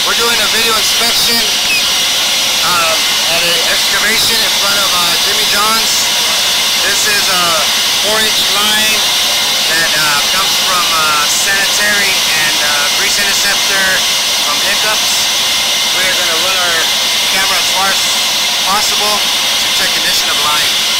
We're doing a video inspection at an excavation in front of Jimmy John's. This is a 4-inch line that comes from sanitary and grease interceptor from hiccups. We're going to run our camera as far as possible to check condition of line.